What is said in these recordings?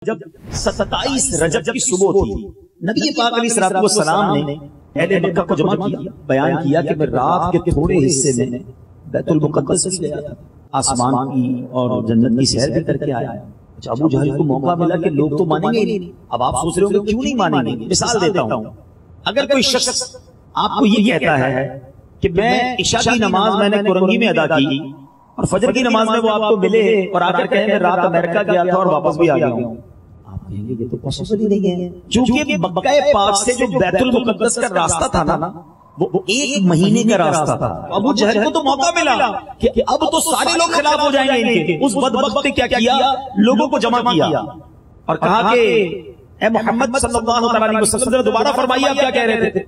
جب 27 رجب کی صبح تھی، نبی پاک علیہ الصلوۃ والسلام نے اہل مکہ کو جمع کیا، بیان کیا کہ میں رات کے تھوڑے حصے میں بیت المقدس سے گیا تھا، آسمان کی اور جنت کی سیر بھی کر کے آیا۔ ابو جہل کو موقع ملا کہ لوگ تو مانیں گے ہی نہیں۔ اب آپ سوچ رہے ہوں گے کیوں نہیں مانیں گے؟ مثال دیتا ہوں، اگر کوئی شخص آپ کو یہ کہتا ہے کہ میں عشاء کی نماز میں نے کورنگی میں ادا کی اور فجر کی نماز میں وہ آپ کو ملے اور آ کر کہیں میں رات امریکہ گیا تھا اور واپس بھی آ گیا ہوں، آپ کہیں گے یہ تو پاسبل ہی نہیں ہے، کیونکہ مکہ پاک سے جو بیت المقدس کا راستہ تھا نا وہ ایک مہینے کا راستہ تھا۔ ابو جہل کو تو موقع ملا کہ اب تو سارے لوگ خلاف ہو جائیں گے ان کے۔ اس بدبخت نے کیا کیا؟ لوگوں کو جمع کیا اور کہا کہ اے محمد صلی اللہ علیہ وسلم دوبارہ فرمائیے آپ کیا کہہ رہے تھے؟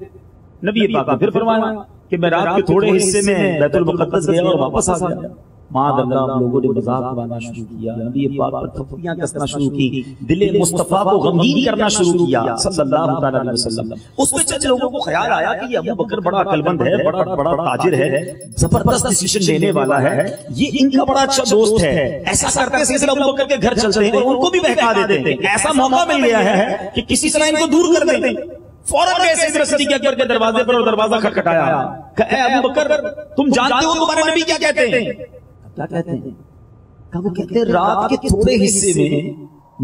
نبی پاک نے پھر فرمایا کہ میں رات کے تھوڑے حصے میں بیت المقدس گیا اور واپس آ گیا۔ معاذ اللہ، لوگوں نے مذاق بنانا شروع کیا، نبی پاک پر تھپڑیاں کسنا شروع کی، دل مصطفیٰ کو غمگین کرنا شروع کیا صلی اللہ علیہ وسلم۔ اس میں چند لوگوں کو خیال آیا کہ یہ ابو بکر بڑا عقل مند ہے، بڑا تاجر ہے، زبردست ڈیسیژن لینے والا ہے، یہ ان کا بڑا اچھا دوست ہے، ایسا کرتے سلسلہ ابو بکر کے گھر چلتے ہیں اور ان کو بھی بہکا دیتے ہیں۔ ایسا موقع مل گیا ہے کہ کسی طرح ان کو دور کر دیں۔ فوراً گئے سیدنا صدیق اکبر کے دروازے پر اور دروازہ کھٹکھٹایا کہ اے ابو بکر، تم جانتے ہو تمہارے نبی کیا کہتے ہیں؟ کیا کہتے ہیں؟ کہ وہ کہتے ہیں رات کے تھوڑے حصے میں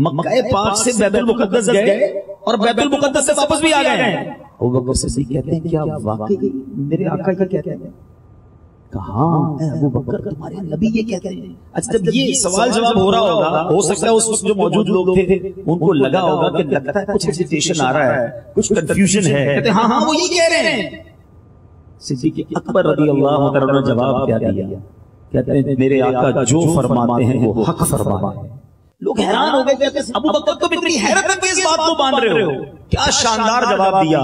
مکہ پاک سے بیت المقدس گئے اور بیت المقدس سے واپس بھی آ گئے۔ ابو بکر صدیق کہتے ہیں کیا واقعی میرے آقا یہ کہتے ہیں؟ کہاں اے ابو بکر تمہارے نبی یہ کہتے ہیں؟ اچھا جب یہ سوال جواب ہو رہا ہوگا، ہو سکتا ہے اس جو موجود لوگ تھے ان کو لگا ہوگا کہ لگتا ہے کچھ ہیزیٹیشن آ رہا ہے، کچھ کنفیوژن ہے، کہتے ہیں ہاں وہ یہ کہہ رہے ہیں۔ صدیق اکبر رضی اللہ عنہ نے جواب کیا دیا؟ کہتے ہیں میرے آقا جو فرماتے ہیں وہ حق فرماتے ہیں۔ لوگ حیران ہو گئے، کہتے ہیں ابو بکر تم اتنی حیرت انگیز بات کو مان رہے ہو؟ کیا شاندار جواب دیا۔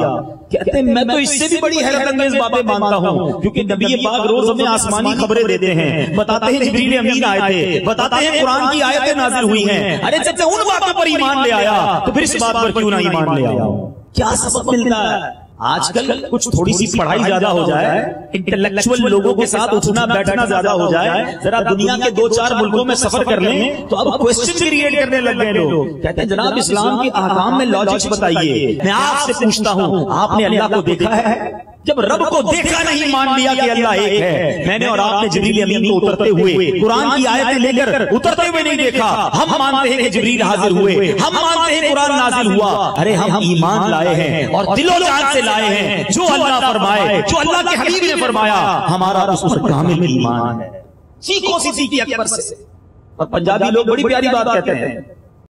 کہتے ہیں میں تو اس سے بھی بڑی حیرت انگیز باتیں مانتا ہوں، کیونکہ نبی پاک روز ہمیں آسمانی خبریں دیتے ہیں، بتاتے ہیں جبریل امین آئے تھے، بتاتے ہیں قرآن کی آیتیں نازل ہوئی ہیں۔ ارے جب سے ان باتوں پر ایمان لے آیا تو پھر اس بات پر کیوں نہ ایمان لے آیا؟ کیا سبق ملتا ہے؟ آج کل کچھ تھوڑی سی پڑھائی زیادہ ہو جائے، انٹلیکچوئل لوگوں کے ساتھ اٹھنا بیٹھنا زیادہ ہو جائے، ذرا دنیا کے 2-4 ملکوں میں سفر کر لیں تو اب کوسچن کریٹ کرنے لگ گئے لوگ۔ کہتے ہیں جناب اسلام کے احکام میں لاجکس بتائیے۔ میں آپ سے پوچھتا ہوں آپ نے اللہ کو دیکھا ہے؟ جب رب کو دیکھا نہیں مان لیا کہ اللہ ایک ہے، میں نے اور آپ نے جبریل امین کو اترتے ہوئے قرآن کی آیتیں لے کر اترتے ہوئے نہیں دیکھا۔ ہم مانتے ہیں کہ جبریل حاضر ہوئے، ہم مانتے ہیں قرآن نازل ہوا، ارے ہم ایمان لائے ہیں اور دل و جان سے لائے ہیں جو اللہ فرمائے، جو اللہ کے حبیب نے فرمایا، ہمارا اس پر کامل ایمان ہے۔ سیکھو صدیق اکبر سے۔ اور پنجابی لوگ بڑی پیاری بات کہتے ہیں،